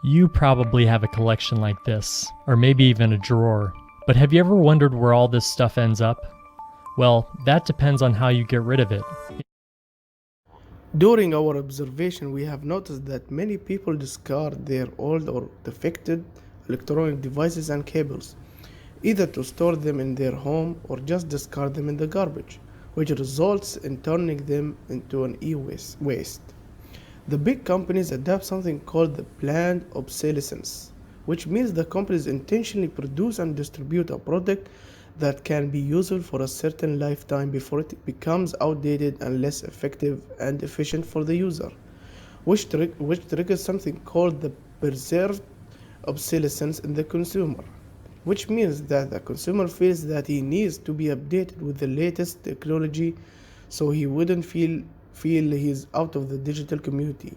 You probably have a collection like this, or maybe even a drawer. But have you ever wondered where all this stuff ends up? Well, that depends on how you get rid of it. During our observation, we have noticed that many people discard their old or defective electronic devices and cables, either to store them in their home or just discard them in the garbage, which results in turning them into an e-waste. The big companies adopt something called the planned obsolescence, which means the companies intentionally produce and distribute a product that can be useful for a certain lifetime before it becomes outdated and less effective and efficient for the user, which triggers something called the perceived obsolescence in the consumer, which means that the consumer feels that he needs to be updated with the latest technology so he wouldn't feel he's out of the digital community,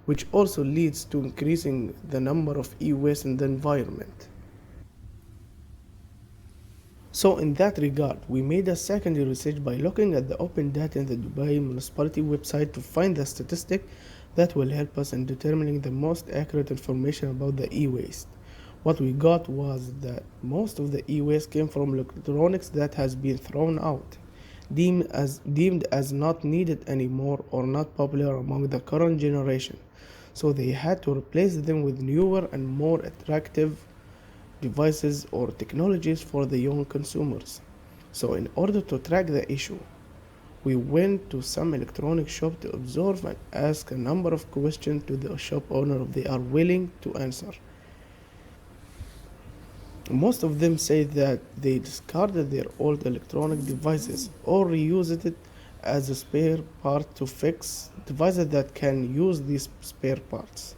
which also leads to increasing the number of e-waste in the environment. So in that regard, we made a secondary research by looking at the open data in the Dubai municipality website to find the statistic that will help us in determining the most accurate information about the e-waste. What we got was that most of the e-waste came from electronics that has been thrown out, deemed as not needed anymore or not popular among the current generation. So they had to replace them with newer and more attractive devices or technologies for the young consumers. So in order to track the issue, we went to some electronic shop to observe and ask a number of questions to the shop owner if they are willing to answer. Most of them say that they discarded their old electronic devices or reused it as a spare part to fix devices that can use these spare parts.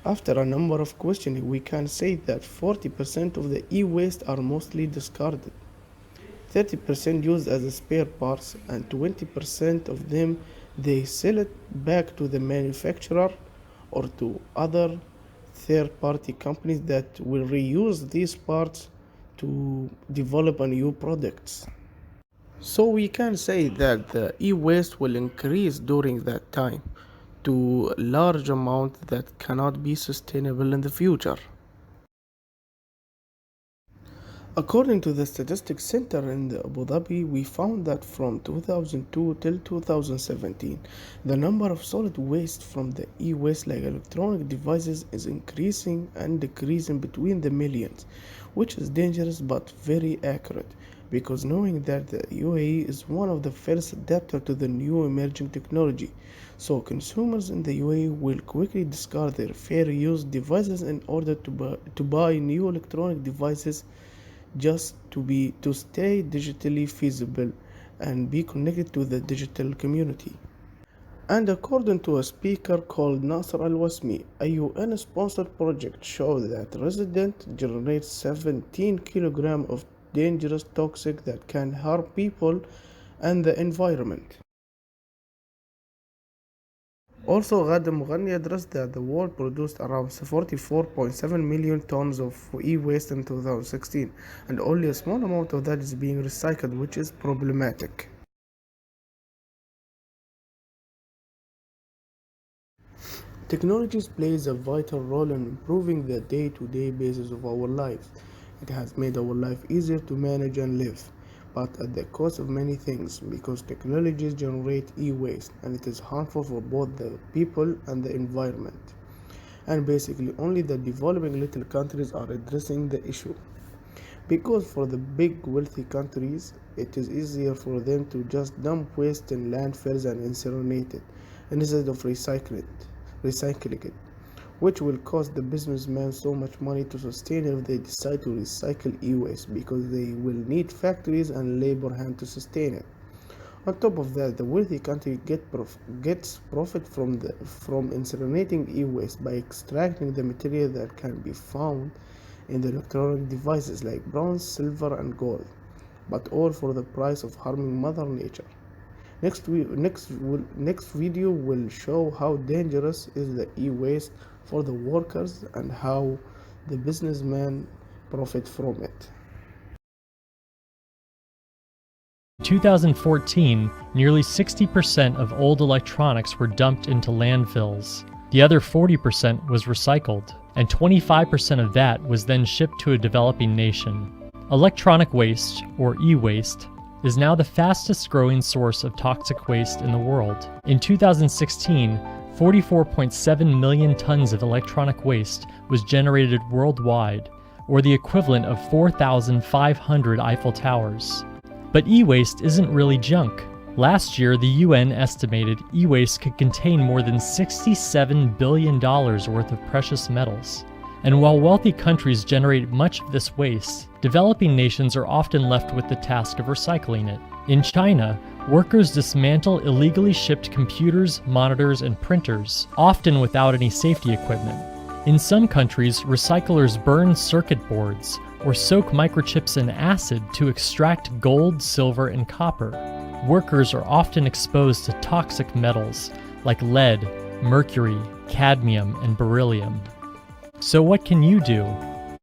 After a number of questioning, we can say that 40% of the e-waste are mostly discarded, 30% used as a spare parts, and 20% of them they sell it back to the manufacturer or to other third-party companies that will reuse these parts to develop a new products. So we can say that the e-waste will increase during that time to a large amount that cannot be sustainable in the future. According to the Statistics Center in Abu Dhabi, we found that from 2002 till 2017, the number of solid waste from the e-waste like electronic devices is increasing and decreasing between the millions, which is dangerous but very accurate because knowing that the UAE is one of the first adapter to the new emerging technology, so consumers in the UAE will quickly discard their fair use devices in order to buy new electronic devices just to stay digitally feasible and be connected to the digital community. And according to a speaker called Nasser Al Wasmi, a UN sponsored project showed that residents generate 17 kilograms of dangerous toxic that can harm people and the environment. Also, Ghadim Mughani addressed that the world produced around 44.7 million tons of e-waste in 2016, and only a small amount of that is being recycled, which is problematic. Technologies plays a vital role in improving the day-to-day basis of our lives. It has made our life easier to manage and live, but at the cost of many things because technologies generate e-waste and it is harmful for both the people and the environment. And basically only the developing little countries are addressing the issue. Because for the big wealthy countries, it is easier for them to just dump waste in landfills and incinerate it instead of recycling it, which will cost the businessmen so much money to sustain if they decide to recycle e-waste because they will need factories and labor hand to sustain it. On top of that, the wealthy country gets profit from incinerating e-waste by extracting the material that can be found in the electronic devices like bronze, silver, and gold, but all for the price of harming Mother Nature. Next video will show how dangerous is the e-waste for the workers and how the businessmen profit from it. In 2014, nearly 60% of old electronics were dumped into landfills. The other 40% was recycled, and 25% of that was then shipped to a developing nation. Electronic waste, or e-waste, is now the fastest growing source of toxic waste in the world. In 2016, 44.7 million tons of electronic waste was generated worldwide, or the equivalent of 4,500 Eiffel Towers. But e-waste isn't really junk. Last year, the UN estimated e-waste could contain more than $67 billion worth of precious metals. And while wealthy countries generate much of this waste, developing nations are often left with the task of recycling it. In China, workers dismantle illegally shipped computers, monitors, and printers, often without any safety equipment. In some countries, recyclers burn circuit boards or soak microchips in acid to extract gold, silver, and copper. Workers are often exposed to toxic metals like lead, mercury, cadmium, and beryllium. So what can you do?